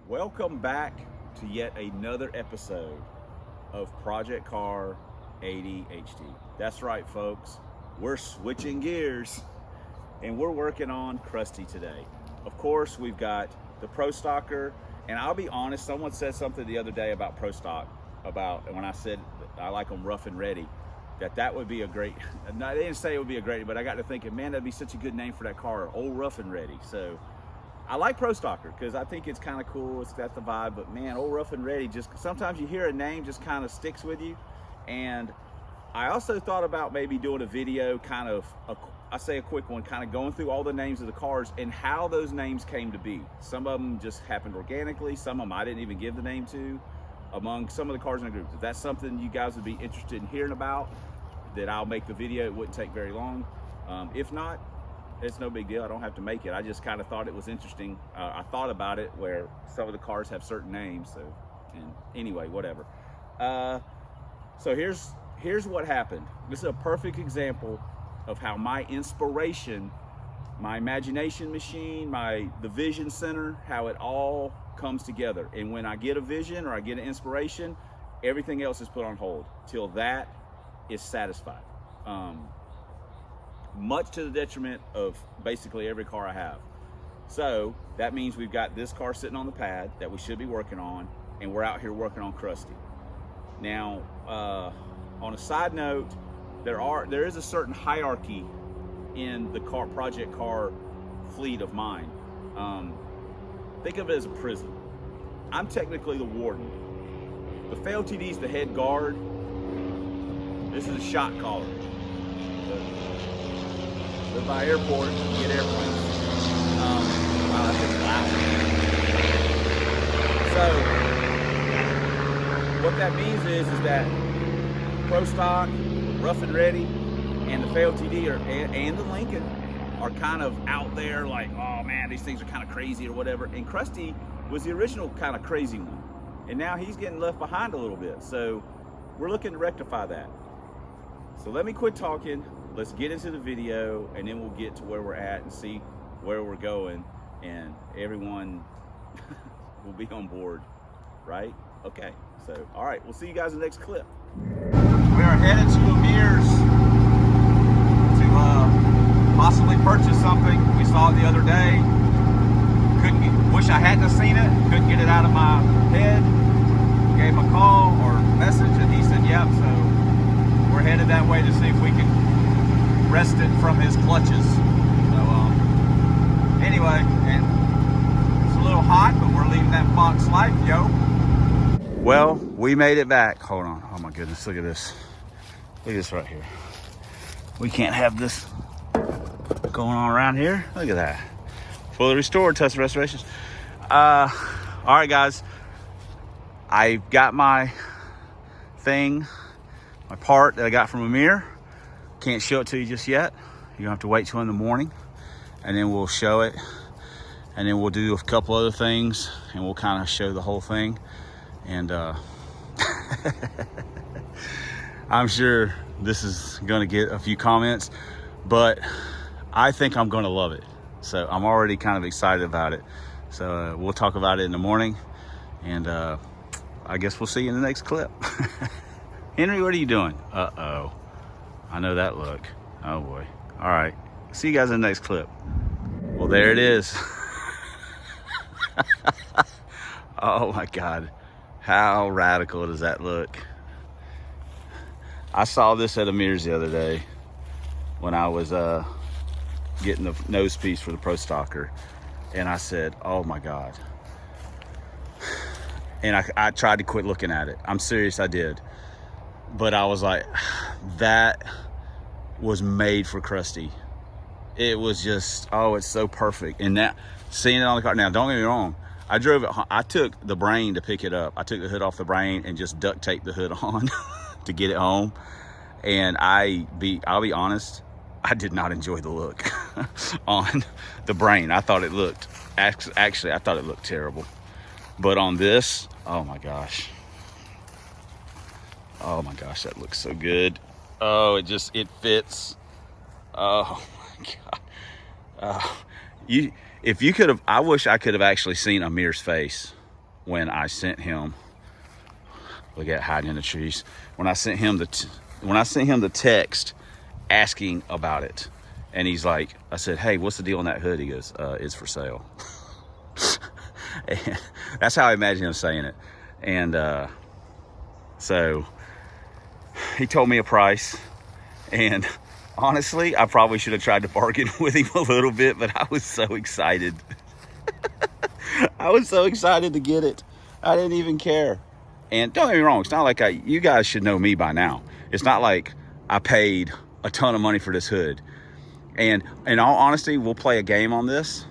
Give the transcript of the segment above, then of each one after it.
Welcome back to yet another episode of Project Car 80 HD. That's right, folks. We're switching gears and we're working on kRusty today. Of course, we've got the Pro Stocker, and I'll be honest, someone said something the other day about Pro Stock, and when I said I like them rough and ready, that would be a great, no, they didn't say it would be a great, but I got to thinking, man, that'd be such a good name for that car, Old Rough and Ready. So I like Pro Stocker because I think it's kind of cool. It's got the vibe, but man, Old Rough and Ready, just sometimes you hear a name just kind of sticks with you. And I also thought about maybe doing a video, kind of, I say a quick one, kind of going through all the names of the cars and how those names came to be. Some of them just happened organically. Some of them I didn't even give the name to, among some of the cars in the group. If that's something you guys would be interested in hearing about, that I'll make the video. It wouldn't take very long. If not, it's no big deal. I don't have to make it. I just kind of thought it was interesting. I thought about it where some of the cars have certain names. So, and anyway, whatever. So here's what happened. This is a perfect example of how my inspiration, my imagination machine, the vision center, how it all comes together. And when I get a vision or I get an inspiration, everything else is put on hold till that is satisfied. Much to the detriment of basically every car I have. So that means we've got this car sitting on the pad that we should be working on, and we're out here working on kRusty. Now, on a side note, there is a certain hierarchy in the project car fleet of mine. Think of it as a prison. I'm technically the warden. The FLTD is the head guard. This is a shot caller. Live by airport, get airplanes. Wow, that's loud. So, what that means is that Pro Stock, Rough and Ready, and the FLTD and the Lincoln are kind of out there like, oh man, these things are kind of crazy or whatever. And kRusty was the original kind of crazy one. And now he's getting left behind a little bit. So we're looking to rectify that. So let me quit talking. Let's get into the video, and then we'll get to where we're at and see where we're going, and everyone will be on board, right? Okay, so, all right, we'll see you guys in the next clip. We are headed to Amir's to possibly purchase something. We saw it the other day. Wish I hadn't seen it. Couldn't get it out of my head. Gave him a call or message, and he said, yep, so we're headed that way to see if we can wrest it from his clutches. So anyway, and it's a little hot, but we're leaving that Fox Life, yo. Well, we made it back. Hold on. Oh my goodness, look at this. Look at this right here. We can't have this going on around here. Look at that. Fully restored, test restorations. All right, guys. I got my thing, my part that I got from Amir. Can't show it to you just yet. You're gonna have to wait till in the morning, and then we'll show it, and then we'll do a couple other things, and we'll kind of show the whole thing. And I'm sure this is gonna get a few comments, but I think I'm gonna love it. So I'm already kind of excited about it. So we'll talk about it in the morning, and I guess we'll see you in the next clip. Henry, what are you doing? Uh-oh. I know that look. Oh boy. All right. See you guys in the next clip. Well, there it is. Oh my God. How radical does that look? I saw this at Amir's the other day when I was getting the nose piece for the Pro Stocker. And I said, oh my God. And I tried to quit looking at it. I'm serious, I did. But I was like, that was made for kRusty. It was just, oh, it's so perfect. And that, seeing it on the car, now don't get me wrong, I drove it, I took the brain to pick it up. I took the hood off the brain and just duct taped the hood on to get it home. And I'll be honest, I did not enjoy the look on the brain. I thought it looked, actually, I thought it looked terrible. But on this, oh my gosh. Oh my gosh, that looks so good. Oh, it fits. Oh my God. If you could have, I wish I could have actually seen Amir's face when I sent him, look at hiding in the trees, when I sent him the text asking about it. And he's like, I said, hey, what's the deal on that hood? He goes, it's for sale. And that's how I imagine him saying it. And so he told me a price, and honestly, I probably should have tried to bargain with him a little bit, but I was so excited. I was so excited to get it. I didn't even care. And don't get me wrong, it's not like you guys should know me by now. It's not like I paid a ton of money for this hood. And in all honesty, we'll play a game on this.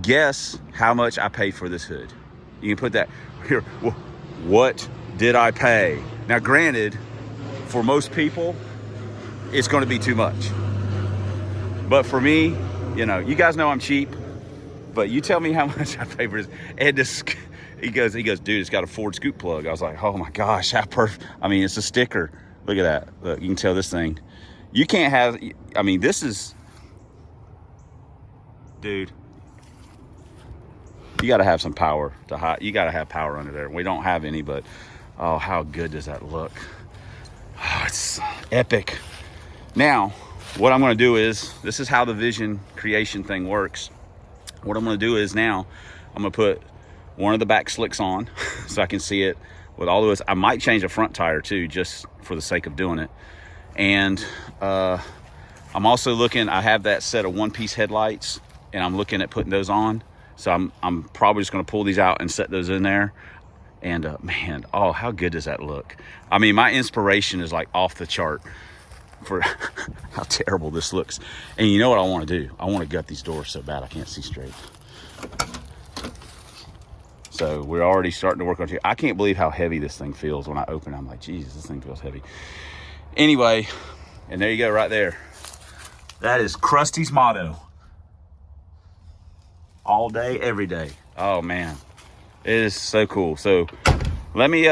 Guess how much I paid for this hood. You can put that here. What did I pay? Now, granted, for most people, it's going to be too much. But for me, you know, you guys know I'm cheap. But you tell me how much I paid for this. And this, he goes, dude, it's got a Ford scoop plug. I was like, oh my gosh, how perfect. I mean, it's a sticker. Look at that. Look, you can tell this thing. You can't have, I mean, this is, dude, you got to have some power to hide. You got to have power under there. We don't have any, but oh, how good does that look? Oh, it's epic. Now, what I'm going to do is, this is how the vision creation thing works. What I'm going to do is now, I'm going to put one of the back slicks on so I can see it with all of this. I might change the front tire too, just for the sake of doing it. And I'm also looking, I have that set of one-piece headlights, and I'm looking at putting those on. So I'm probably just going to pull these out and set those in there. And man, oh, how good does that look? I mean, my inspiration is like off the chart for how terrible this looks. And you know what I want to do? I want to gut these doors so bad I can't see straight. So we're already starting to work on it. I can't believe how heavy this thing feels when I open it. I'm like, Jesus, this thing feels heavy. Anyway, and there you go right there. That is kRusty's motto. All day, every day. Oh man, it is so cool. So let me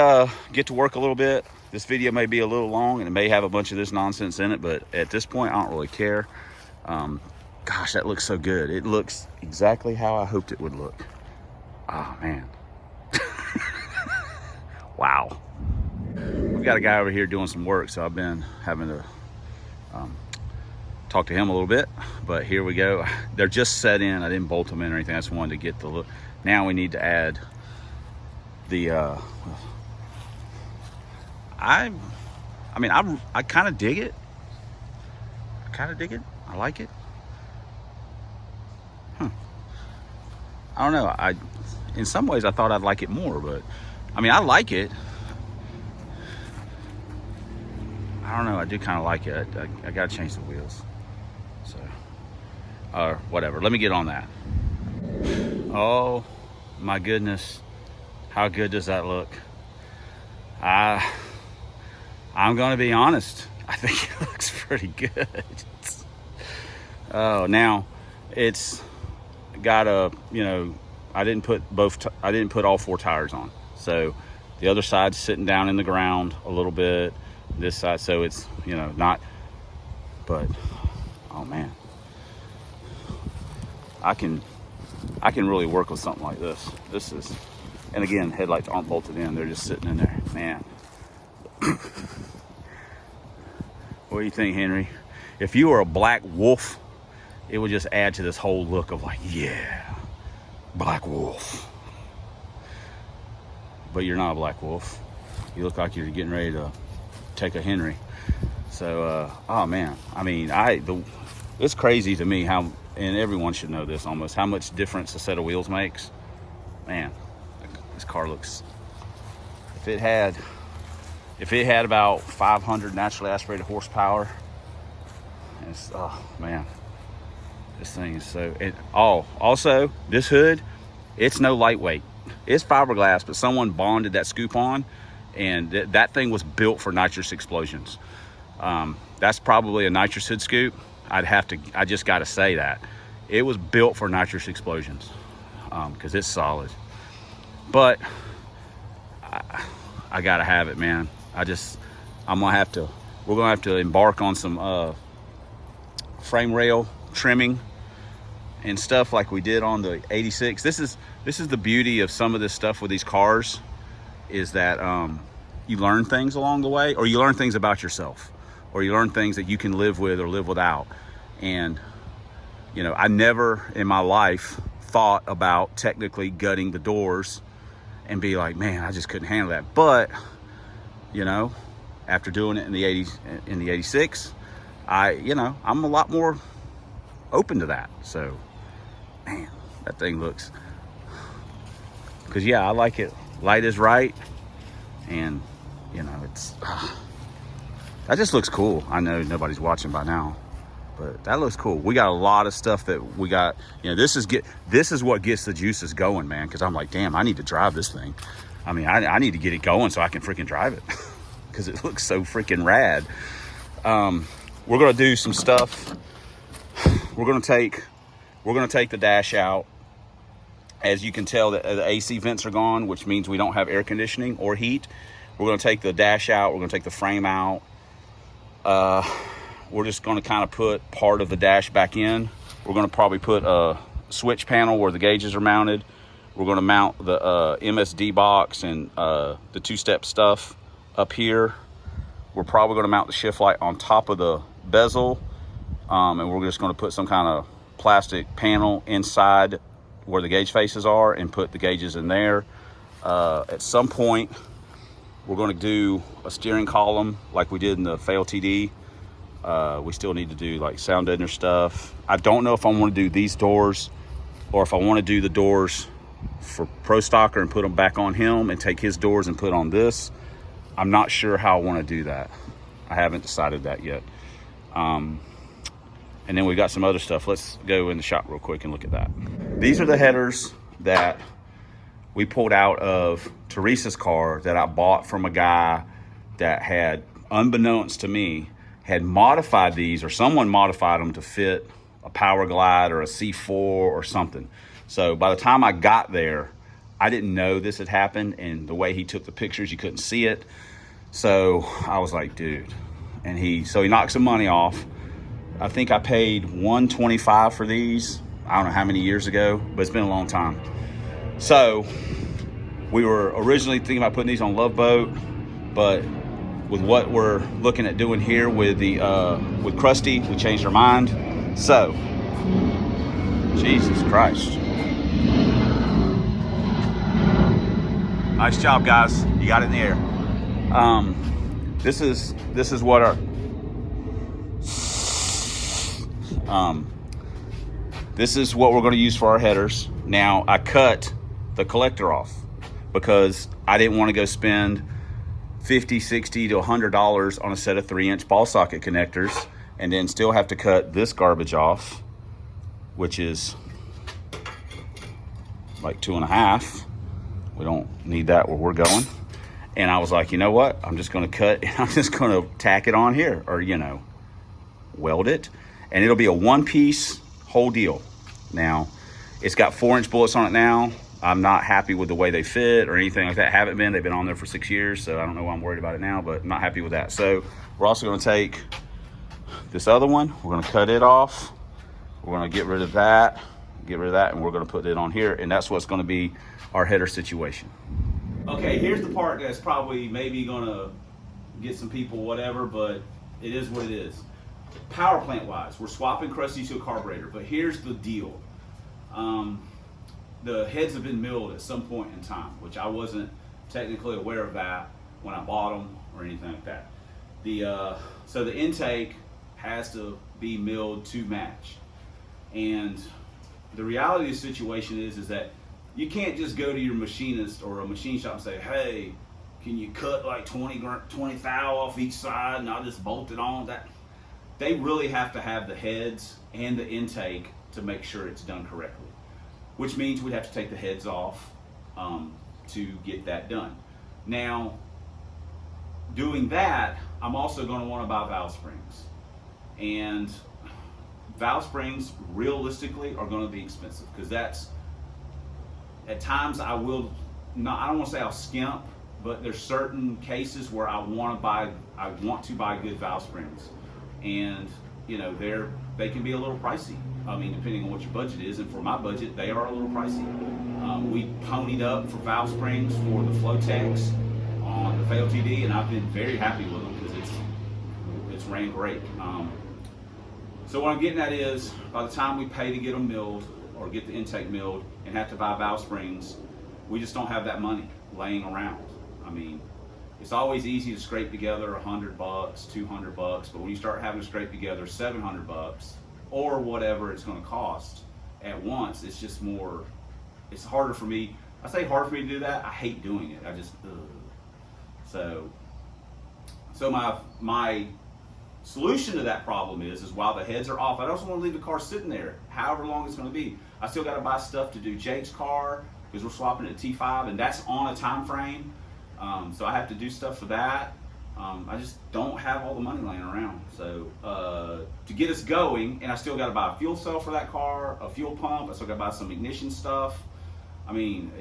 get to work a little bit. This video may be a little long and it may have a bunch of this nonsense in it, but at this point, I don't really care. Gosh, that looks so good. It looks exactly how I hoped it would look. Oh man. Wow. We've got a guy over here doing some work, so I've been having to talk to him a little bit, but here we go. They're just set in. I didn't bolt them in or anything. I just wanted to get the look. Now we need to add the I kind of dig it. I like it. I don't know. In some ways I thought I'd like it more, but I mean, I like it. I don't know. I do kind of like it. I gotta change the wheels. So, whatever. Let me get on that. Oh my goodness, how good does that look? I'm gonna be honest. I think it looks pretty good. Oh, now it's got a, you know, I didn't put all four tires on. So the other side's sitting down in the ground a little bit. This side, so it's, you know, not, but oh man, I can really work with something like this. This is, and again, headlights aren't bolted in, they're just sitting in there, man. What do you think, Henry? If you were a black wolf, it would just add to this whole look of like, yeah, black wolf. But you're not a black wolf. You look like you're getting ready to take a Henry. So, oh man, I mean, it's crazy to me how, and everyone should know this almost, how much difference a set of wheels makes. Man, this car looks, if it had about 500 naturally aspirated horsepower, it's, oh man, this thing is so, also this hood, it's no lightweight. It's fiberglass, but someone bonded that scoop on, and that thing was built for nitrous explosions. That's probably a nitrous hood scoop. I just got to say that. It was built for nitrous explosions, because it's solid. But I got to have it, man. we're gonna have to embark on some frame rail trimming and stuff like we did on the 86. This is This is the beauty of some of this stuff with these cars, is that you learn things along the way, or you learn things about yourself, or you learn things that you can live with or live without. And, you know, I never in my life thought about technically gutting the doors and be like, man, I just couldn't handle that. But, you know, after doing it in the 80s, in the 86, I'm a lot more open to that. So, man, that thing looks, because yeah, I like it. Light is right. And, you know, it's, that just looks cool. I know nobody's watching by now, but that looks cool. We got a lot of stuff that we got, you know, this is what gets the juices going, man. Cause I'm like, damn, I need to drive this thing. I mean, I need to get it going so I can freaking drive it because it looks so freaking rad. We're going to do some stuff. We're going to take the dash out. As you can tell, the AC vents are gone, which means we don't have air conditioning or heat. We're going to take the dash out. We're going to take the frame out. We're just going to kind of put part of the dash back in. We're going to probably put a switch panel where the gauges are mounted. We're going to mount the MSD box and the two-step stuff up here. We're probably going to mount the shift light on top of the bezel. And we're just going to put some kind of plastic panel inside where the gauge faces are and put the gauges in there. At some point, we're going to do a steering column like we did in the Fail TD. We still need to do like sound deadener stuff. I don't know if I want to do these doors or if I want to do the doors for Pro Stocker and put them back on him and take his doors and put on this. I'm not sure how I want to do that. I haven't decided that yet. And then we got some other stuff. Let's go in the shop real quick and look at that. These are the headers that we pulled out of Teresa's car that I bought from a guy that had, unbeknownst to me, had modified these, or someone modified them to fit a Power Glide or a C4 or something. So by the time I got there, I didn't know this had happened, and the way he took the pictures, you couldn't see it. So I was like, dude. And he knocked some money off. I think I paid $125 for these. I don't know how many years ago, but it's been a long time. So we were originally thinking about putting these on Love Boat, but with what we're looking at doing here with the with kRusty, we changed our mind. So, Jesus Christ. Nice job, guys. You got it in the air. This is what our this is what we're going to use for our headers. Now, I cut the collector off because I didn't want to go spend $50, $60 to $100 on a set of 3-inch ball socket connectors and then still have to cut this garbage off, which is like 2.5. We don't need that where we're going. And I was like, you know what? I'm just going to cut and I'm just going to tack it on here, or, you know, weld it. And it'll be a one-piece whole deal. Now, it's got 4-inch bullets on it now. I'm not happy with the way they fit or anything like that. Haven't been. They've been on there for 6 years, so I don't know why I'm worried about it now, but I'm not happy with that. So we're also going to take this other one. We're going to cut it off. We're going to get rid of that, and we're going to put it on here, and that's what's going to be our header situation. Okay, here's the part that's probably maybe going to get some people whatever, but it is what it is. Power plant wise, we're swapping kRusty to a carburetor, but here's the deal. The heads have been milled at some point in time, which I wasn't technically aware of that when I bought them or anything like that. So the intake has to be milled to match. And the reality of the situation is that you can't just go to your machinist or a machine shop and say, hey, can you cut like 20 thou off each side and I'll just bolt it on? That they really have to have the heads and the intake to make sure it's done correctly, which means we'd have to take the heads off to get that done. Now, doing that, I'm also going to want to buy valve springs. And valve springs realistically are going to be expensive, because that's, at times I don't want to say I'll skimp, but there's certain cases where I want to buy good valve springs. And you know, they're they can be a little pricey. I mean, depending on what your budget is, and for my budget, they are a little pricey. We ponied up for valve springs for the Vortechs on the LTD, and I've been very happy with them because it's ran great. So what I'm getting at is, by the time we pay to get them milled or get the intake milled and have to buy valve springs, we just don't have that money laying around. I mean, it's always easy to scrape together $100, $200, but when you start having to scrape together $700 or whatever it's going to cost at once, it's just more. It's harder for me. I say hard for me to do that. I hate doing it. I just so my solution to that problem is while the heads are off, I don't want to leave the car sitting there however long it's going to be. I still got to buy stuff to do Jake's car because we're swapping it to T5, and that's on a time frame. So I have to do stuff for that. I just don't have all the money laying around. So to get us going, and I still got to buy a fuel cell for that car, a fuel pump. I still got to buy some ignition stuff. I mean,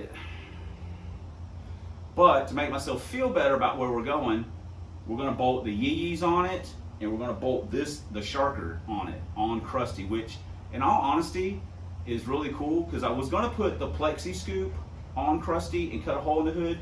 but to make myself feel better about where we're going, we're going to bolt the yee-yees on it, and we're going to bolt the Sharker on it, on kRusty, which in all honesty is really cool because I was going to put the plexi scoop on kRusty and cut a hole in the hood,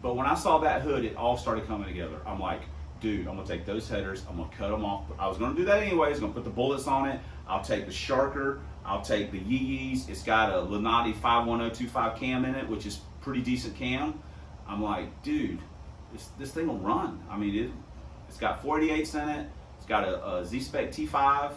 but when I saw that hood, it all started coming together. I'm like, dude, I'm going to take those headers, I'm going to cut them off. I was going to do that anyways. I'm going to put the bullets on it. I'll take the Sharker, I'll take the yee-yees. It's got a Lunati 51025 cam in it, which is pretty decent cam. I'm like, dude, this thing will run. I mean, it's got 488s in it. It's got a z-spec T5.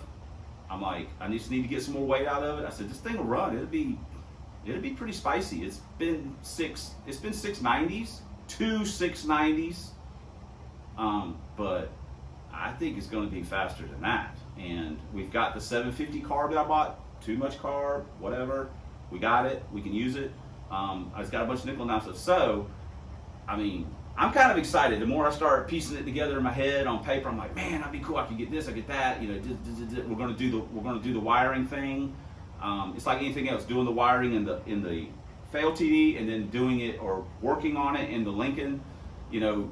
I'm like, I just need to get some more weight out of it. I said, this thing will run. It'll be pretty spicy. It's been 690s, 2 690s, but I think it's going to be faster than that. And we've got the 750 carb that I bought. Too much carb, whatever. We got it. We can use it. I just got a bunch of nickel and dime stuff. So, I mean, I'm kind of excited. The more I start piecing it together in my head on paper, I'm like, man, that'd be cool. I could get this, I get that. You know, we're going to do the wiring thing. It's like anything else, doing the wiring in the LTD and then doing it or working on it in the Lincoln. You know,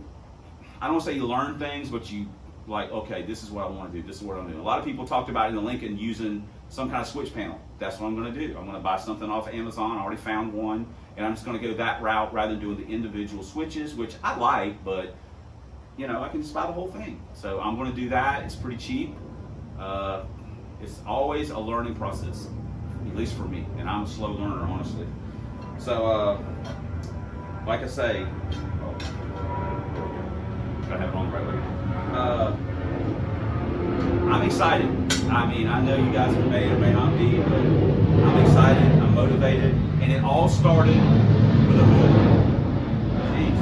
I don't want to say you learn things, but you like, okay, this is what I want to do. This is what I'm doing. A lot of people talked about in the Lincoln using some kind of switch panel. That's what I'm going to do. I'm going to buy something off of Amazon. I already found one, and I'm just going to go that route rather than doing the individual switches, which I like, but you know, I can just buy the whole thing. So I'm going to do that. It's pretty cheap. It's always a learning process, at least for me, and I'm a slow learner, honestly. So, like I say, gotta have it on the right way. I'm excited. I mean, I know you guys may or may not be, but I'm excited, I'm motivated, and it all started with a hood. Jeez.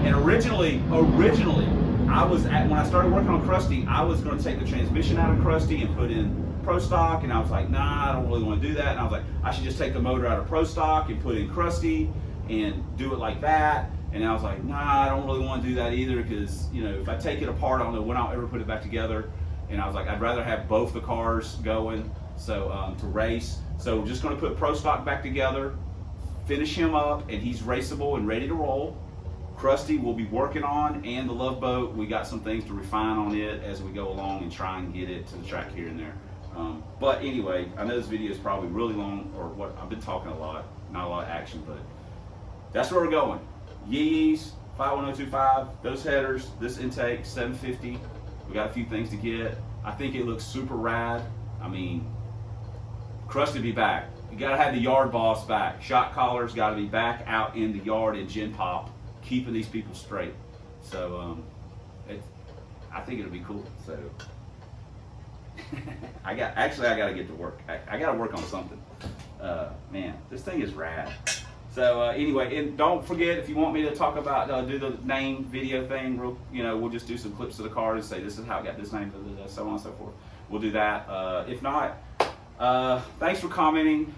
And originally, when I started working on kRusty, I was going to take the transmission out of kRusty and put in Pro Stock, and I was like, nah, I don't really want to do that. And I was like, I should just take the motor out of Pro Stock and put in kRusty and do it like that. And I was like, nah, I don't really want to do that either because, you know, if I take it apart, I don't know when I'll ever put it back together. And I was like, I'd rather have both the cars going, so to race. So we're just going to put Pro Stock back together, finish him up, and he's raceable and ready to roll. kRusty we'll be working on, and the Love Boat, we got some things to refine on it as we go along and try and get it to the track here and there. But anyway, I know this video is probably really long, or what, I've been talking a lot, not a lot of action, but that's where we're going. Yee's, 51025, those headers, this intake, 750. We got a few things to get. I think it looks super rad. I mean, kRusty be back. You gotta have the yard boss back. Shot callers gotta be back out in the yard in Gen Pop, keeping these people straight. So I think it'll be cool. So I gotta get to work. I gotta work on something. Man, this thing is rad. So anyway, and don't forget, if you want me to talk about do the name video thing, we'll just do some clips of the car and say this is how I got this name, so on and so forth. We'll do that. If not, thanks for commenting.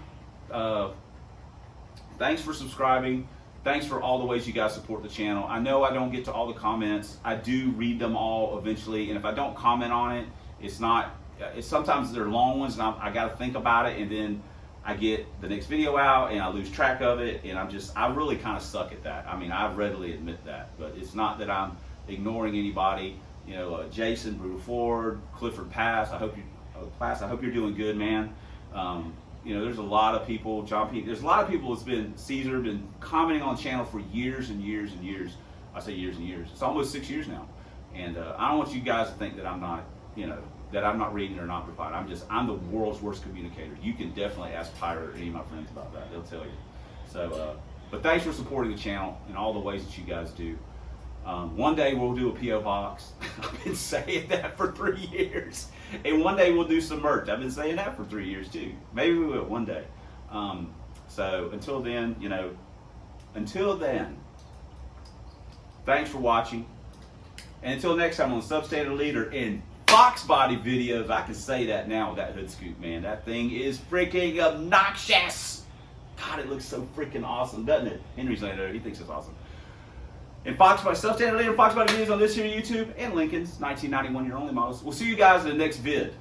Thanks for subscribing. Thanks for all the ways you guys support the channel. I know I don't get to all the comments. I do read them all eventually, and if I don't comment on it, sometimes they're long ones, and I got to think about it, and then I get the next video out and I lose track of it, and I really kind of suck at that. I mean, I readily admit that, but it's not that I'm ignoring anybody. You know, Jason, Brutal Ford, Clifford Pass, I hope class. I hope you're doing good, man. You know, there's a lot of people, John P. There's a lot of people that's been, Caesar, been commenting on the channel for years and years and years. I say years and years. It's almost 6 years now. And I don't want you guys to think that I'm not, you know, that I'm not reading or not replying. I'm the world's worst communicator. You can definitely ask Pirate or any of my friends about that. They'll tell you. So, but thanks for supporting the channel in all the ways that you guys do. One day we'll do a P.O. box. I've been saying that for 3 years. And one day we'll do some merch. I've been saying that for 3 years too. Maybe we will one day. So until then, you know, thanks for watching. And until next time on Substandard Leader in Fox Body videos, I can say that now with that hood scoop, man. That thing is freaking obnoxious. God, it looks so freaking awesome, doesn't it? Henry's laying there. He thinks it's awesome. And Fox Body, Substandard Leader, Fox Body videos on this here YouTube, and Lincoln's 1991 year only models. We'll see you guys in the next vid.